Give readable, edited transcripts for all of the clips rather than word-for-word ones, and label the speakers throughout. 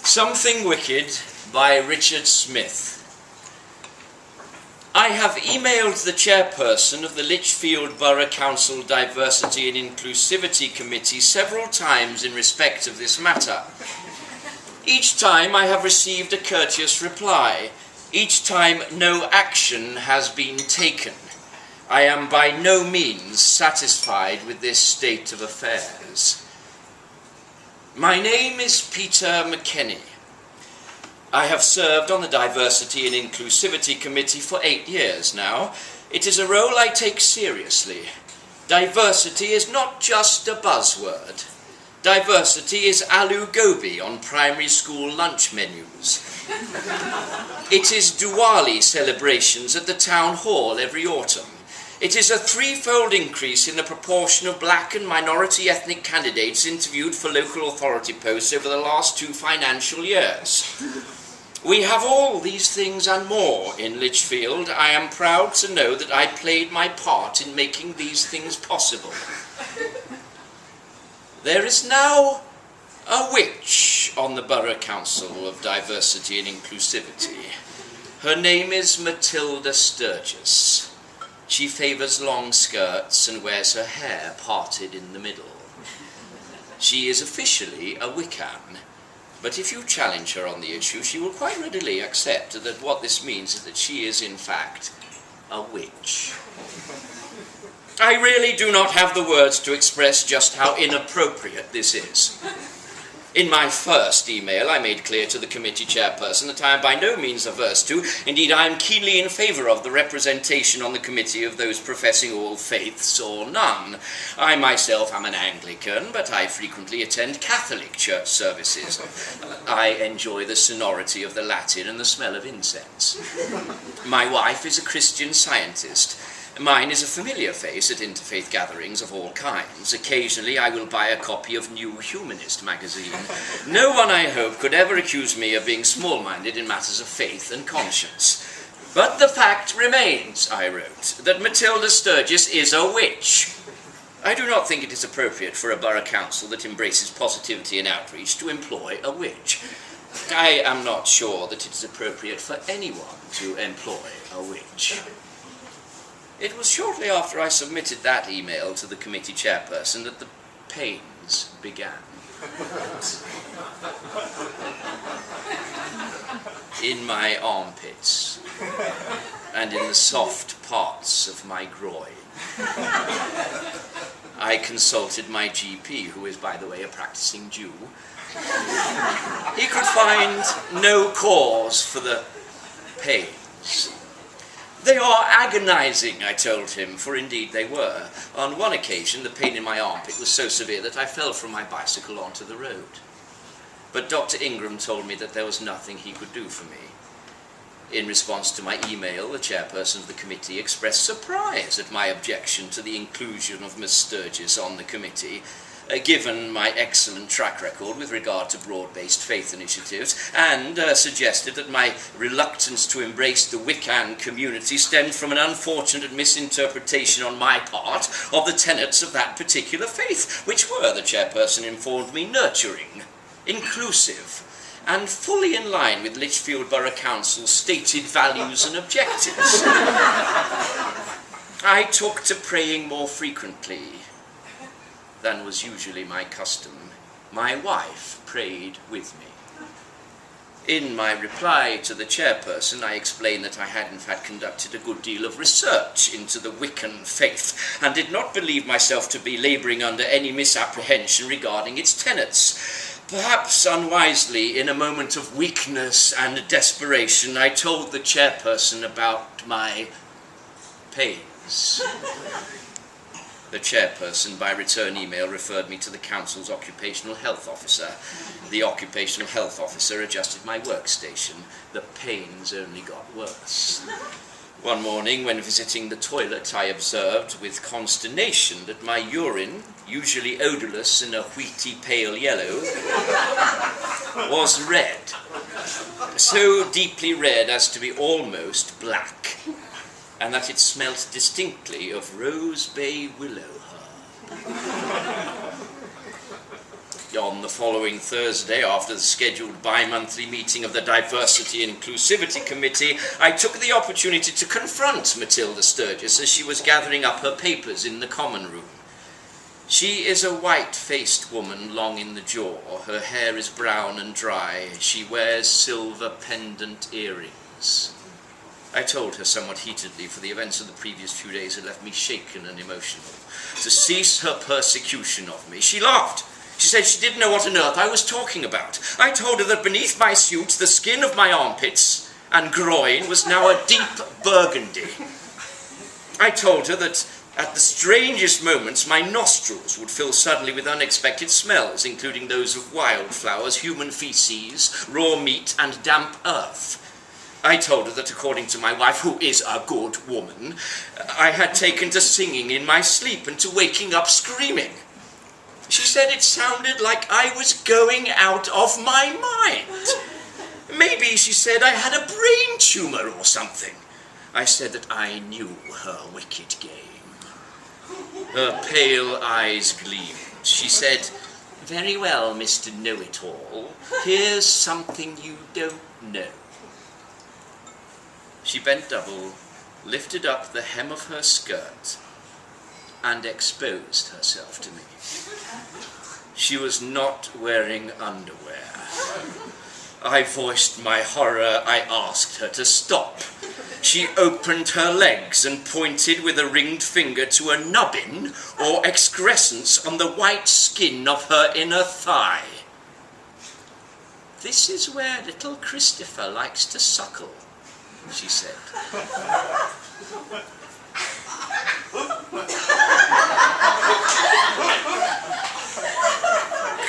Speaker 1: Something Wicked by Richard Smyth. I have emailed the chairperson of the Lichfield Borough Council Diversity and Inclusivity Committee several times in respect of this matter. Each time I have received a courteous reply. Each time no action has been taken. I am by no means satisfied with this state of affairs. My name is Peter McKenny. I have served on the Diversity and Inclusivity Committee for 8 years now. It is a role I take seriously. Diversity is not just a buzzword. Diversity is aloo gobi on primary school lunch menus. It is Diwali celebrations at the town hall every autumn. It is a threefold increase in the proportion of black and minority ethnic candidates interviewed for local authority posts over the last 2 financial years. We have all these things and more in Lichfield. I am proud to know that I played my part in making these things possible. There is now a witch on the Borough Council of Diversity and Inclusivity. Her name is Matilda Sturgis. She favours long skirts and wears her hair parted in the middle. She is officially a Wiccan, but if you challenge her on the issue, she will quite readily accept that what this means is that she is, in fact, a witch. I really do not have the words to express just how inappropriate this is. In my first email, I made clear to the committee chairperson that I am by no means averse to, indeed I am keenly in favour of, the representation on the committee of those professing all faiths or none. I myself am an Anglican, but I frequently attend Catholic church services. I enjoy the sonority of the Latin and the smell of incense. My wife is a Christian Scientist. Mine is a familiar face at interfaith gatherings of all kinds. Occasionally I will buy a copy of New Humanist magazine. No one, I hope, could ever accuse me of being small-minded in matters of faith and conscience. But the fact remains, I wrote, that Matilda Sturgis is a witch. I do not think it is appropriate for a borough council that embraces positivity and outreach to employ a witch. I am not sure that it is appropriate for anyone to employ a witch. It was shortly after I submitted that email to the committee chairperson that the pains began. In my armpits and in the soft parts of my groin. I consulted my GP, who is, by the way, a practicing Jew. He could find no cause for the pains. They are agonizing, I told him, for indeed they were. On one occasion, the pain in my armpit was so severe that I fell from my bicycle onto the road. But Dr. Ingram told me that there was nothing he could do for me. In response to my email, the chairperson of the committee expressed surprise at my objection to the inclusion of Miss Sturgis on the committee, given my excellent track record with regard to broad-based faith initiatives, and suggested that my reluctance to embrace the Wiccan community stemmed from an unfortunate misinterpretation on my part of the tenets of that particular faith, which were, the chairperson informed me, nurturing, inclusive, and fully in line with Lichfield Borough Council's stated values and objectives. I took to praying more frequently than was usually my custom. My wife prayed with me. In my reply to the chairperson, I explained that I had in fact conducted a good deal of research into the Wiccan faith and did not believe myself to be labouring under any misapprehension regarding its tenets. Perhaps unwisely, in a moment of weakness and desperation, I told the chairperson about my pains. The chairperson, by return email, referred me to the council's occupational health officer. The occupational health officer adjusted my workstation. The pains only got worse. One morning, when visiting the toilet, I observed with consternation that my urine, usually odourless and a wheaty pale yellow, was red. So deeply red as to be almost black, and that it smelt distinctly of rose bay willow herb. on the following Thursday, after the scheduled bi-monthly meeting of the Diversity and Inclusivity Committee, I took the opportunity to confront Matilda Sturgis as she was gathering up her papers in the common room. She is a white-faced woman, long in the jaw. Her hair is brown and dry. She wears silver pendant earrings. I told her somewhat heatedly, for the events of the previous few days had left me shaken and emotional, to cease her persecution of me. She laughed. She said she didn't know what on earth I was talking about. I told her that beneath my suit, the skin of my armpits and groin was now a deep burgundy. I told her that at the strangest moments, my nostrils would fill suddenly with unexpected smells, including those of wildflowers, human feces, raw meat, and damp earth. I told her that according to my wife, who is a good woman, I had taken to singing in my sleep and to waking up screaming. She said it sounded like I was going out of my mind. Maybe, she said, I had a brain tumour or something. I said that I knew her wicked game. Her pale eyes gleamed. She said, "Very well, Mr. Know-it-all. Here's something you don't know." She bent double, lifted up the hem of her skirt, and exposed herself to me. She was not wearing underwear. I voiced my horror. I asked her to stop. She opened her legs and pointed with a ringed finger to a nubbin or excrescence on the white skin of her inner thigh. "This is where little Christopher likes to suckle," she said.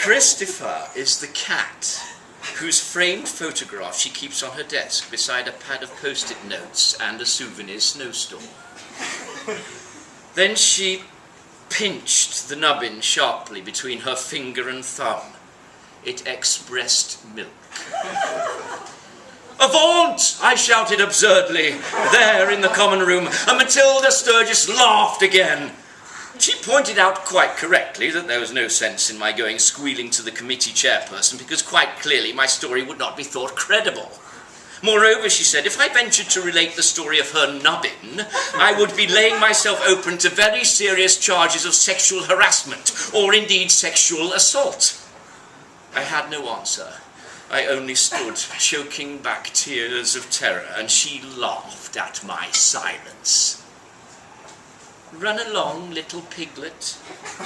Speaker 1: Christopher is the cat whose framed photograph she keeps on her desk beside a pad of post-it notes and a souvenir snowstorm. Then she pinched the nubbin sharply between her finger and thumb. It expressed milk. "Avaunt!" I shouted absurdly, there in the common room, and Matilda Sturgis laughed again. She pointed out quite correctly that there was no sense in my going squealing to the committee chairperson, because quite clearly my story would not be thought credible. Moreover, she said, if I ventured to relate the story of her nubbin, I would be laying myself open to very serious charges of sexual harassment, or indeed sexual assault. I had no answer. I only stood, choking back tears of terror, and she laughed at my silence. "Run along, little piglet,"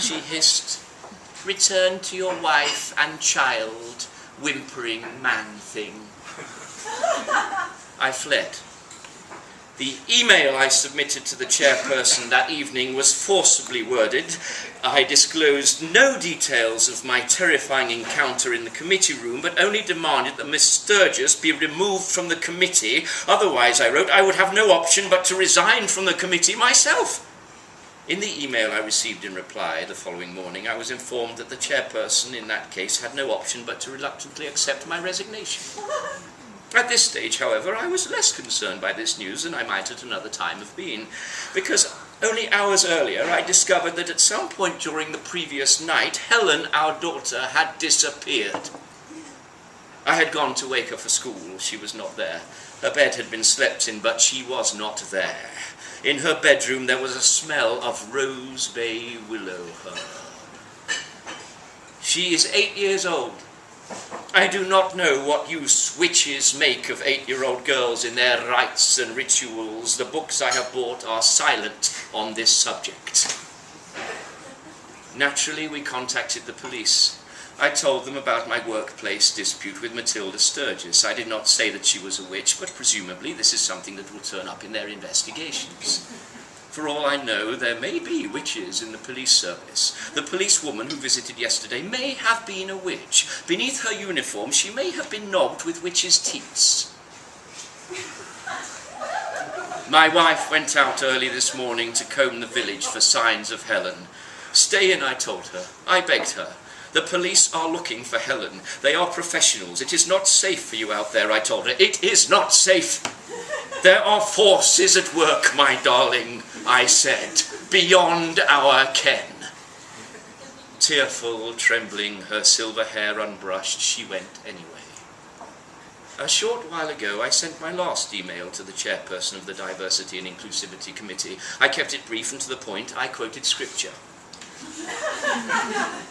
Speaker 1: she hissed. "Return to your wife and child, whimpering man-thing." I fled. The email I submitted to the chairperson that evening was forcibly worded. I disclosed no details of my terrifying encounter in the committee room, but only demanded that Miss Sturgis be removed from the committee. Otherwise, I wrote, I would have no option but to resign from the committee myself. In the email I received in reply the following morning, I was informed that the chairperson in that case had no option but to reluctantly accept my resignation. At this stage, however, I was less concerned by this news than I might at another time have been, because only hours earlier I discovered that at some point during the previous night, Helen, our daughter, had disappeared. I had gone to wake her for school. She was not there. Her bed had been slept in, but she was not there. In her bedroom there was a smell of rose bay willow herb. She is 8 years old. I do not know what use witches make of 8-year-old girls in their rites and rituals. The books I have bought are silent on this subject. Naturally, we contacted the police. I told them about my workplace dispute with Matilda Sturgis. I did not say that she was a witch, but presumably this is something that will turn up in their investigations. For all I know, there may be witches in the police service. The policewoman who visited yesterday may have been a witch. Beneath her uniform, she may have been knobbed with witches' teats. My wife went out early this morning to comb the village for signs of Helen. "Stay in," I told her. I begged her. "The police are looking for Helen. They are professionals. It is not safe for you out there," I told her. "It is not safe. There are forces at work, my darling," I said, "beyond our ken." Tearful, trembling, her silver hair unbrushed, she went anyway. A short while ago, I sent my last email to the chairperson of the Diversity and Inclusivity Committee. I kept it brief and to the point. I quoted scripture.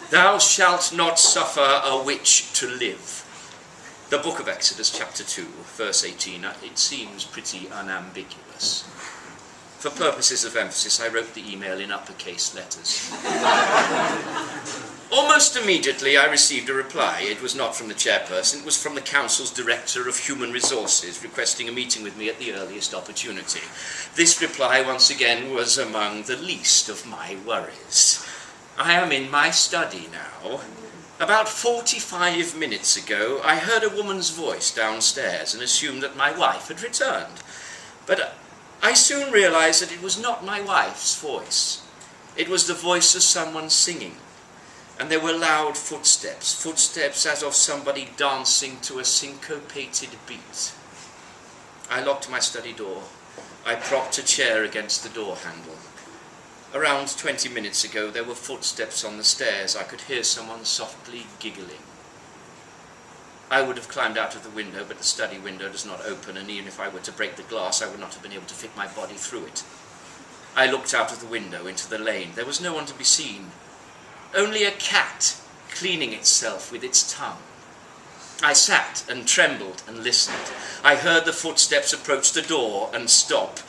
Speaker 1: Thou shalt not suffer a witch to live. The book of Exodus, chapter 2, verse 18. It seems pretty unambiguous. For purposes of emphasis, I wrote the email in uppercase letters. Almost immediately, I received a reply. It was not from the chairperson, it was from the council's director of human resources, requesting a meeting with me at the earliest opportunity. This reply, once again, was among the least of my worries. I am in my study now. About 45 minutes ago, I heard a woman's voice downstairs and assumed that my wife had returned. But I soon realized that it was not my wife's voice. It was the voice of someone singing. And there were loud footsteps, footsteps as of somebody dancing to a syncopated beat. I locked my study door. I propped a chair against the door handle. Around 20 minutes ago, there were footsteps on the stairs. I could hear someone softly giggling. I would have climbed out of the window, but the study window does not open, and even if I were to break the glass, I would not have been able to fit my body through it. I looked out of the window into the lane. There was no one to be seen. Only a cat cleaning itself with its tongue. I sat and trembled and listened. I heard the footsteps approach the door and stop.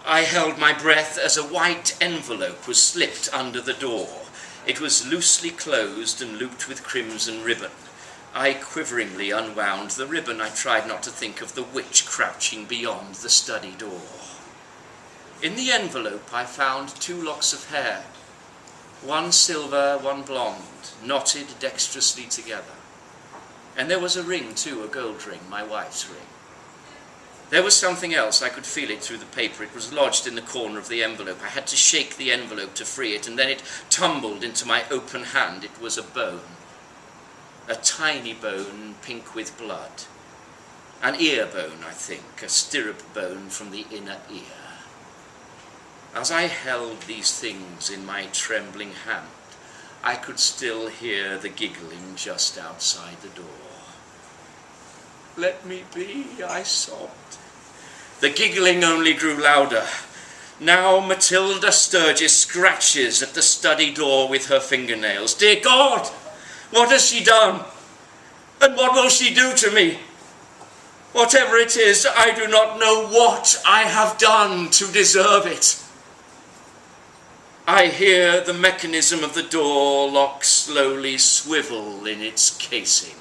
Speaker 1: I held my breath as a white envelope was slipped under the door. It was loosely closed and looped with crimson ribbon. I quiveringly unwound the ribbon. I tried not to think of the witch crouching beyond the study door. In the envelope I found 2 locks of hair. One silver, one blonde, knotted dexterously together. And there was a ring too, a gold ring, my wife's ring. There was something else. I could feel it through the paper. It was lodged in the corner of the envelope. I had to shake the envelope to free it, and then it tumbled into my open hand. It was a bone. A tiny bone, pink with blood. An ear bone, I think, a stirrup bone from the inner ear. As I held these things in my trembling hand, I could still hear the giggling just outside the door. "Let me be," I sobbed. The giggling only grew louder. Now Matilda Sturgis scratches at the study door with her fingernails. Dear God, what has she done? And what will she do to me? Whatever it is, I do not know what I have done to deserve it. I hear the mechanism of the door lock slowly swivel in its casing.